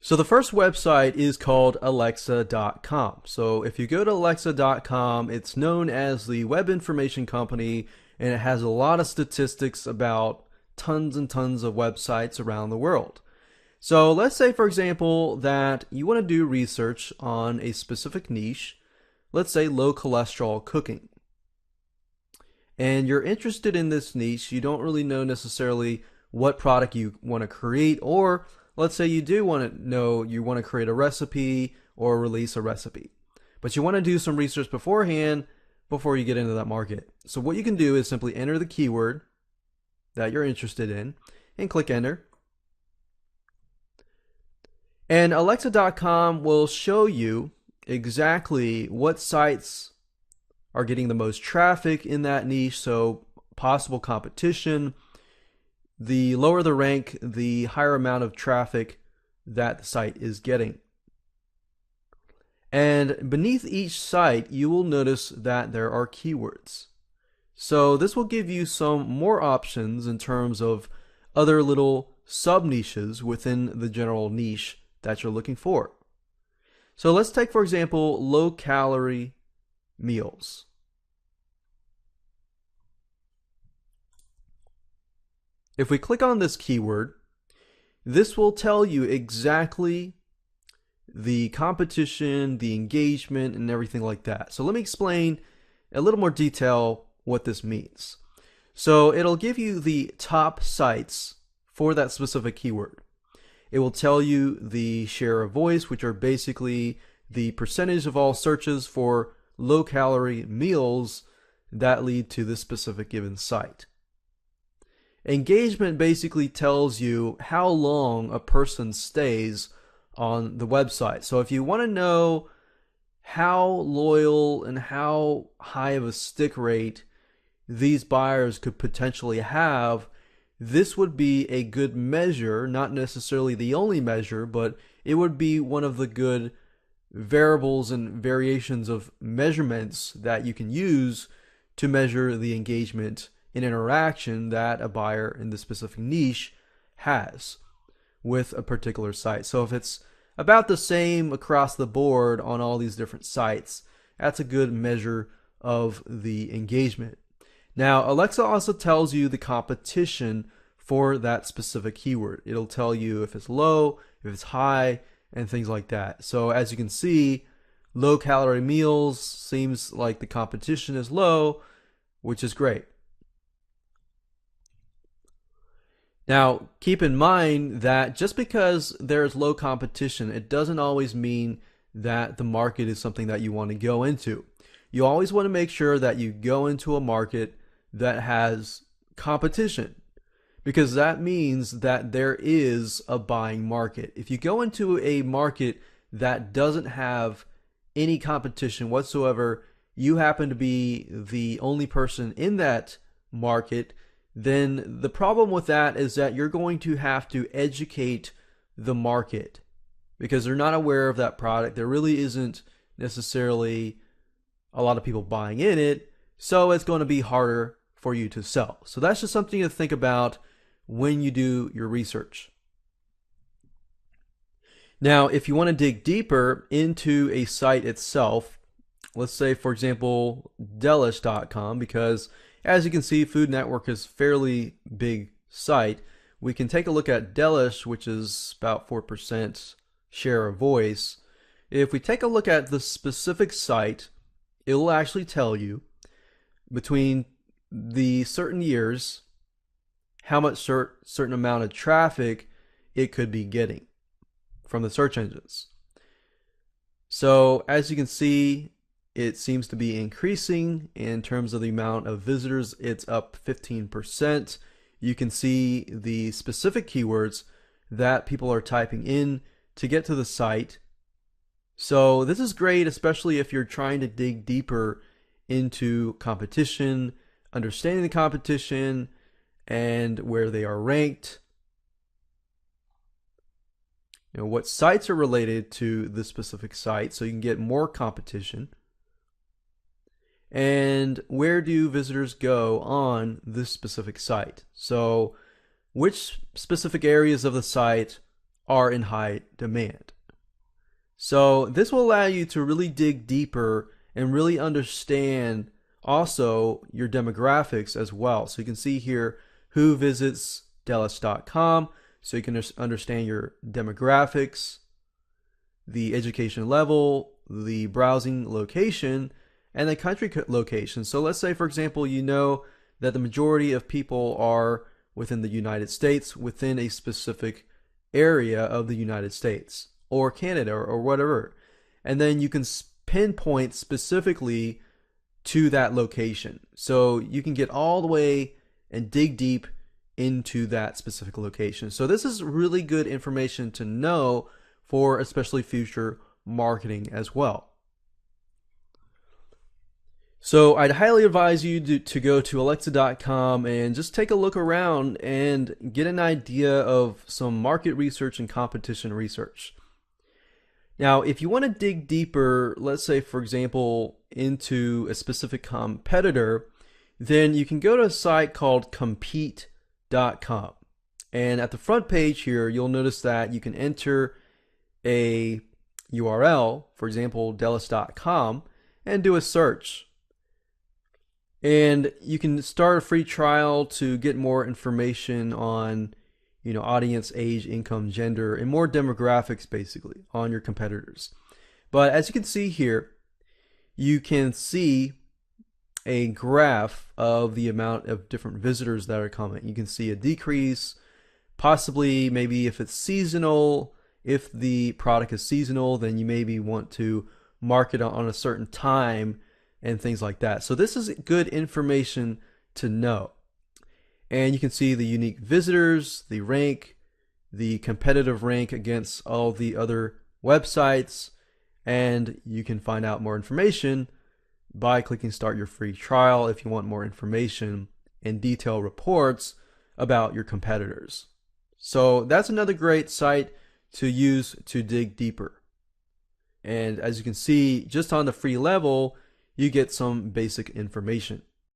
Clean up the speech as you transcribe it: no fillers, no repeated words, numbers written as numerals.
So the first website is called Alexa.com. So if you go to Alexa.com, it's known as the web information company, and it has a lot of statistics about tons and tons of websites around the world. So let's say, for example, that you want to do research on a specific niche, let's say low cholesterol cooking. And you're interested in this niche, you don't really know necessarily what product you want to create, or let's say you do want to know you want to create a recipe or release a recipe. But you want to do some research beforehand before you get into that market. So what you can do is simply enter the keyword that you're interested in and click enter. And Alexa.com will show you exactly what sites are getting the most traffic in that niche, so possible competition. The lower the rank, the higher amount of traffic that the site is getting. And beneath each site, you will notice that there are keywords. So this will give you some more options in terms of other little sub-niches within the general niche that you're looking for. So let's take, for example, low-calorie meals. If we click on this keyword, this will tell you exactly the competition, the engagement, and everything like that. So let me explain a little more detail what this means. So it'll give you the top sites for that specific keyword. It will tell you the share of voice, which are basically the percentage of all searches for low-calorie meals that lead to this specific given site. Engagement basically tells you how long a person stays on the website. So if you want to know how loyal and how high of a stick rate these buyers could potentially have, this would be a good measure, not necessarily the only measure, but it would be one of the good variables and variations of measurements that you can use to measure the engagement and interaction that a buyer in the specific niche has with a particular site. So if it's about the same across the board on all these different sites, that's a good measure of the engagement. Now, Alexa also tells you the competition for that specific keyword. It'll tell you if it's low, if it's high, and things like that. So as you can see, low calorie meals seems like the competition is low, which is great. Now, keep in mind that just because there's low competition, it doesn't always mean that the market is something that you want to go into. You always want to make sure that you go into a market that has competition, because that means that there is a buying market. If you go into a market that doesn't have any competition whatsoever, you happen to be the only person in that market, then the problem with that is that you're going to have to educate the market because they're not aware of that product. There really isn't necessarily a lot of people buying in it, so it's going to be harder for you to sell. So that's just something to think about when you do your research. Now, if you want to dig deeper into a site itself, let's say, for example, delish.com, because as you can see, Food Network is a fairly big site. We can take a look at Delish, which is about 4% share of voice. If we take a look at the specific site, it will actually tell you between the certain years how much certain amount of traffic it could be getting from the search engines. So as you can see, it seems to be increasing in terms of the amount of visitors. It's up 15%. You can see the specific keywords that people are typing in to get to the site. So this is great, especially if you're trying to dig deeper into competition, understanding the competition, and where they are ranked. You know, what sites are related to the specific site, so you can get more competition. And where do visitors go on this specific site? So which specific areas of the site are in high demand. So this will allow you to really dig deeper and really understand also your demographics as well. So you can see here who visits Dallas.com, so you can understand your demographics, the education level, the browsing location, and the country location. So let's say, for example, you know that the majority of people are within the United States, within a specific area of the United States or Canada or whatever. And then you can pinpoint specifically to that location. So you can get all the way and dig deep into that specific location. So this is really good information to know for especially future marketing as well. So I'd highly advise you to go to Alexa.com and just take a look around and get an idea of some market research and competition research. Now, if you want to dig deeper, let's say, for example, into a specific competitor, then you can go to a site called Compete.com. And at the front page here, you'll notice that you can enter a URL, for example, Dallas.com, and do a search. And you can start a free trial to get more information on, audience, age, income, gender, and more demographics basically on your competitors. But as you can see here, you can see a graph of the amount of different visitors that are coming. You can see a decrease, possibly maybe if it's seasonal. If the product is seasonal, then you maybe want to market on a certain time and things like that. So this is good information to know. And you can see the unique visitors, the rank, the competitive rank against all the other websites, and you can find out more information by clicking start your free trial if you want more information and detailed reports about your competitors. So that's another great site to use to dig deeper. And as you can see, just on the free level, you get some basic information.